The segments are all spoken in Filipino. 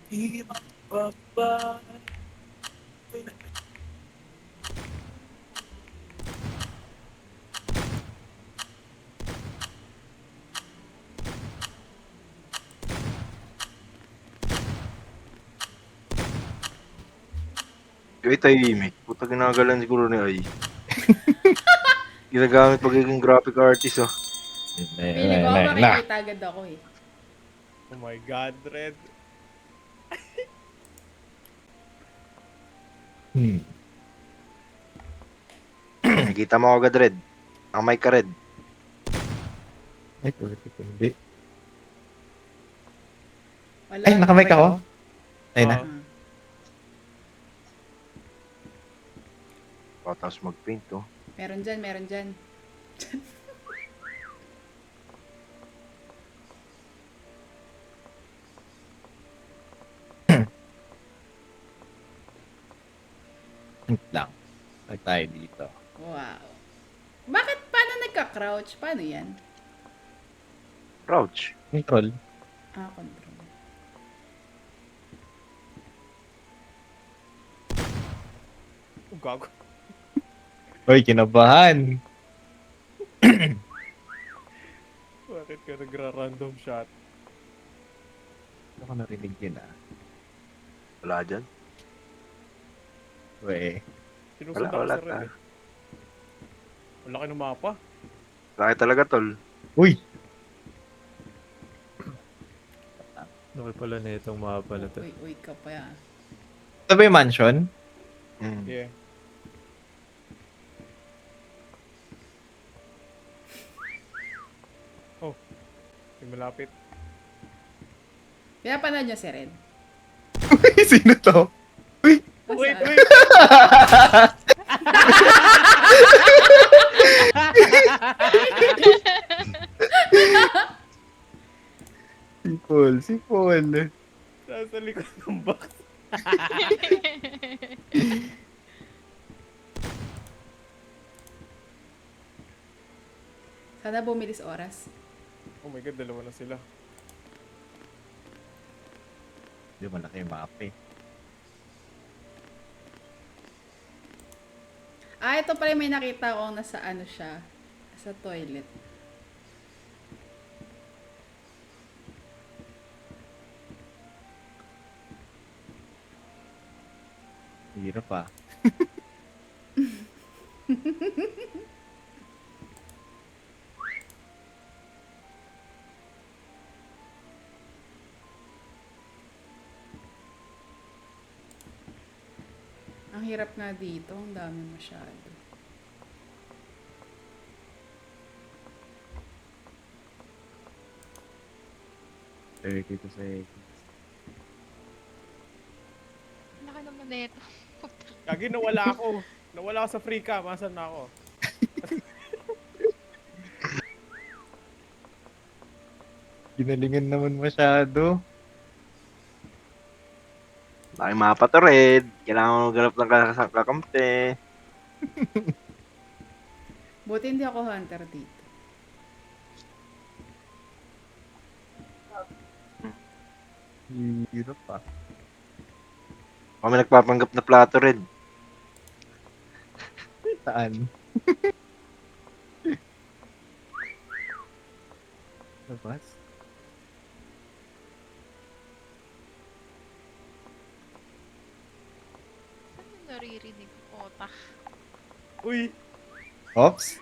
Kaya tahimik. Puta ginagalan siguro ni Ay. Ginagamit pagiging graphic artist oh. Feeling ko ako makikita agad ako eh. Oh my God, Red. Nakikita mo agad Red. Ang mic ka Red. Ay, hindi. Wala. Ay, nakamike ako. Ay na. Oo. Tapos mag-paint oh. Meron dyan, meron dyan. Lang. Tag tayo dito. Wow. Bakit? Paano nagka-crouch? Paano yan? Crouch. Control. Ah, control. Oh, gago. Hoy, kinabahan. Bakit ka nagra-random shot? Ano ko narinig yun ah? Wala dyan. Uy. Sinusundan Wala, ko sa Red eh. Ang laki ng mapa. Laki talaga tol. Uy! Laki pala na itong mapa na to. Uy, uy ka pa yan. Ito ba yung mansion? Yeah. Oh. May malapit. Pinapanood niyo si Red? Uy, sino to? Uy! Wait, Nasaan? wait! Si Paul, si Paul. Nasa likod ng box. Sana bumilis oras. Oh my God, dalawa na sila. Hindi malaki yung map eh. Ah, ito pala may nakita ko nasa ano siya. Sa toilet. Hirap ah. Ang hirap nga dito. Ang dami masyado. Dito sa Laki naman na ito. Kagi, nawala ako. Nawala ako sa free cam. Asan na ako? Ginalingan naman masyado. Laki mapa to Red. Kailangan mo ganap ng kakampi. Buti hindi ako hunter dito. Hirap ah. Kami nagpapanggap na plato Red. Saan? Labas? Saan yung naririnig ko? Otak. Uy! Ops?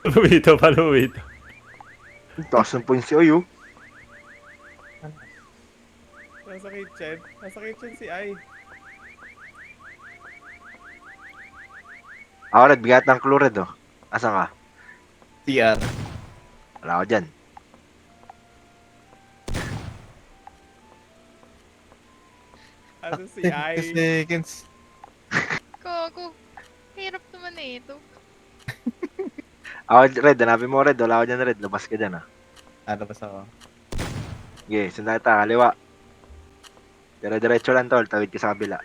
Lumito pa, lumito. Taas ng points si Oy oh. Nasa kitchen. Nasa kitchen si Ai. Ako Red, bigat ng clue Red oh. Asan ka? CR. Wala ako dyan. Ano si 10 Ai? seconds. Gago. Hirap naman na ito. Ako Red, hanapin mo Red. Wala ako dyan Red. Labas ka dyan ah. Labas ako. Sige, sundan kita. Kaliwa. Dire-diretso lang tol. Tawid ka sa kabila.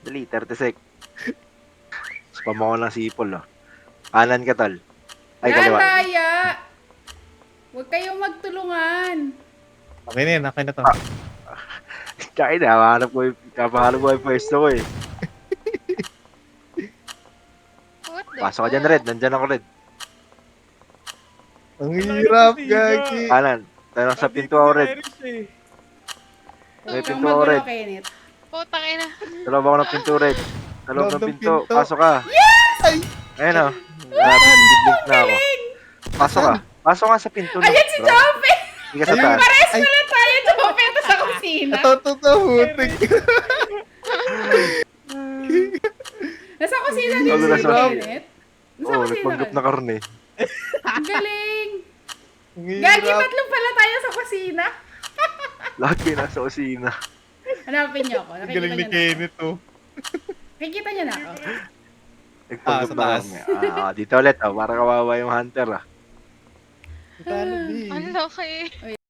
Dali, 30 sec. Spam ako ng sipol oh. Kanan ka tol. Ay, Yan, kaliwa. Daya! Huwag Huwag kayong magtulungan. Okay na yun, okay na to. Tsaka hinahanap ko yung pwesto ko eh. What the Pasok ka dyan, fuck? Red. Nandyan ako, Red. Ang Ang hirap, laki ng gagi. Kanan. Tayo sa Nandito pinto ako, si Red. Iris eh. May Huwag pinto ako, magulo, Red. Kenneth. Putang ina. Sa loob ako ng pinto, Red. Sa loob ng Loob ng pinto. pinto. Pasok ka. Ay! Ayun o. Biblik na ako. Pasok ka. Pasok ka sa pinto. Ayan si bro. Jope! Hindi ka sa Ayun. taas. Pares Ay. pala tayo, Jope! Ito sa kusina. Ito, hutik. Nasa kusina din Ang si hirap. Kenneth. Nasa Oo, kusina nagpanggap ka. na karne. Ang galing! Ang Gagi, hirap. tatlo pala tayo sa kusina. Lagi nasa kusina. Hanapin niyo ako. Ang Nakikita galing ni niyo na ako. Kenneth, oh. Nakikita niyo na ako. Nagpanggap sa na taas. karne. Dito ulit. Para kawawa yung hunter. Talo, B. Ang laki.